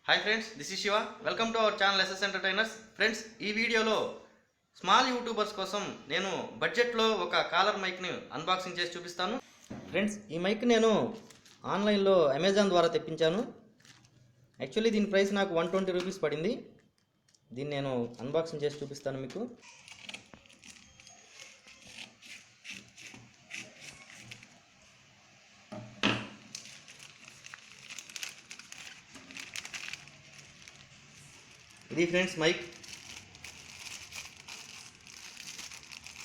Hi friends, this is Shiva. Welcome to our channel SS entertainers. Friends, ఈ వీడియోలో small YouTubers కోసం నేను బడ్జెట్లో ఒక కాలర్ మైక్ని అన్బాక్సింగ్ చేసి చూపిస్తాను. ఫ్రెండ్స్, ఈ మైక్ నేను ఆన్లైన్లో అమెజాన్ ద్వారా తెప్పించాను. యాక్చువల్లీ దీని ప్రైస్ నాకు 120 రూపీస్ పడింది. దీన్ని నేను అన్బాక్సింగ్ చేసి చూపిస్తాను మీకు. ఇది ఫ్రెండ్స్ మైక్.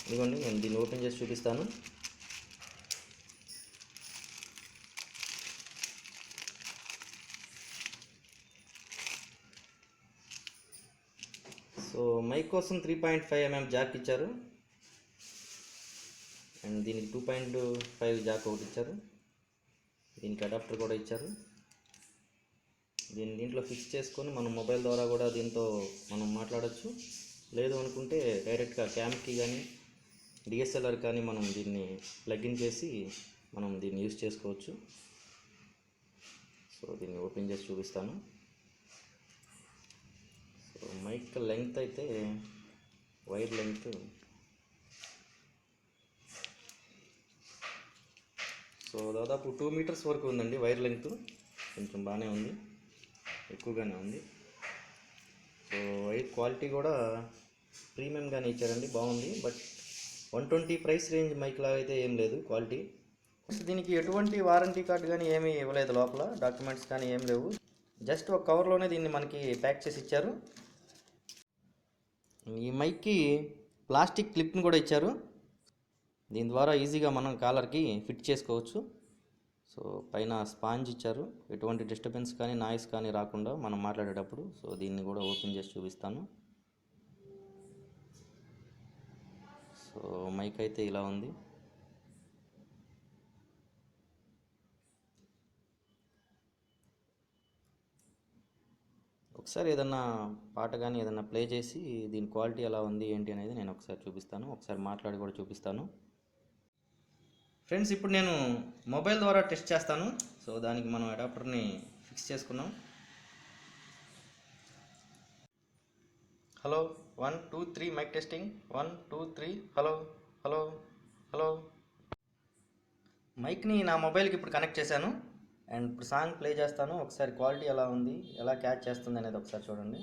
ఇదిగోండి, నేను దీన్ని ఓపెన్ చేసి చూపిస్తాను. సో మైక్ కోసం 3.5 mm జాక్ ఇచ్చారు, అండ్ దీనికి 2.5 జాక్ ఒకటి ఇచ్చారు. దీనికి అడాప్టర్ కూడా ఇచ్చారు. దీంట్లో ఫిక్స్ చేసుకొని మనం మొబైల్ ద్వారా కూడా దీంతో మనం మాట్లాడచ్చు. లేదు అనుకుంటే డైరెక్ట్గా క్యామ్కి కానీ డిఎస్ఎల్ఆర్ కానీ మనం దీన్ని ప్లగ్ఇన్ చేసి మనం దీన్ని యూజ్ చేసుకోవచ్చు. సో దీన్ని ఓపెన్ చేసి చూపిస్తాను. సో మైక్ లెంగ్త్ అయితే వైర్ లెంగ్త్ సో దాదాపు 2 మీటర్స్ వరకు ఉందండి. వైర్ లెంగ్త్ కొంచెం బాగానే ఉంది, ఎక్కువగానే ఉంది. సో వైర్ క్వాలిటీ కూడా ప్రీమియంగానే ఇచ్చారండి, బాగుంది. బట్ 120 ప్రైస్ రేంజ్ మైక్ లాగా అయితే ఏం లేదు క్వాలిటీ. దీనికి ఎటువంటి వారంటీ కార్డు కానీ ఏమీ ఇవ్వలేదు, లోపల డాక్యుమెంట్స్ కానీ ఏం లేవు. జస్ట్ ఒక కవర్లోనే దీన్ని మనకి ప్యాక్ చేసి ఇచ్చారు. ఈ మైక్కి ప్లాస్టిక్ క్లిప్ని కూడా ఇచ్చారు. దీని ద్వారా ఈజీగా మనం కాలర్కి ఫిట్ చేసుకోవచ్చు. సో పైన స్పాంజ్ ఇచ్చారు, ఎటువంటి డిస్టర్బెన్స్ కానీ నాయిస్ కానీ రాకుండా మనం మాట్లాడేటప్పుడు. సో దీన్ని కూడా ఓపెన్ చేసి చూపిస్తాను. సో మైక్ అయితే ఇలా ఉంది. ఒకసారి ఏదన్నా పాట కానీ ఏదన్నా ప్లే చేసి దీని క్వాలిటీ ఎలా ఉంది ఏంటి అనేది నేను ఒకసారి చూపిస్తాను. ఒకసారి మాట్లాడి కూడా చూపిస్తాను. ఫ్రెండ్స్, ఇప్పుడు నేను మొబైల్ ద్వారా టెస్ట్ చేస్తాను. సో దానికి మనం అడాప్టర్ని ఫిక్స్ చేసుకున్నాం. Hello 1 2 3 mic testing 1 2 3. Hello hello hello. మైక్ని నా మొబైల్కి ఇప్పుడు కనెక్ట్ చేశాను, అండ్ ఇప్పుడు సాంగ్ ప్లే చేస్తాను. ఒకసారి క్వాలిటీ ఎలా ఉంది, ఎలా క్యాచ్ చేస్తుంది అనేది ఒకసారి చూడండి.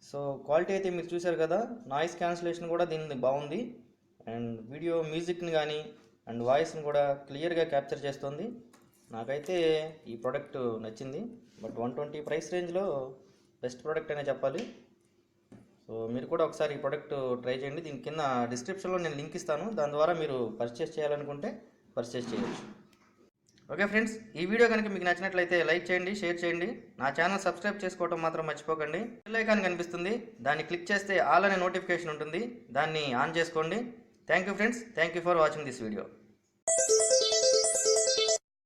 సో క్వాలిటీ అయితే మీరు చూశారు కదా. నాయిస్ క్యాన్సిలేషన్ కూడా దీనిది బాగుంది, అండ్ వీడియో మ్యూజిక్ని కానీ అండ్ వాయిస్ని కూడా క్లియర్గా క్యాప్చర్ చేస్తుంది. నాకైతే ఈ ప్రోడక్ట్ నచ్చింది. బట్ 120 ప్రైస్ రేంజ్లో బెస్ట్ ప్రోడక్ట్ అనే చెప్పాలి. సో మీరు కూడా ఒకసారి ఈ ప్రోడక్ట్ ట్రై చేయండి. దీని కింద డిస్క్రిప్షన్లో నేను లింక్ ఇస్తాను, దాని ద్వారా మీరు పర్చేస్ చేయాలనుకుంటే పర్చేస్ చేయవచ్చు. ఓకే ఫ్రెండ్స్, ఈ వీడియో కనుక మీకు నచ్చినట్లయితే లైక్ చేయండి, షేర్ చేయండి. నా ఛానల్ సబ్స్క్రైబ్ చేసుకోవడం మాత్రం మర్చిపోకండి. బెల్ ఐకాన్ కనిపిస్తుంది, దాన్ని క్లిక్ చేస్తే ఆల్ అనే నోటిఫికేషన్ ఉంటుంది, దాన్ని ఆన్ చేసుకోండి. Thank you friends, thank you for watching this video.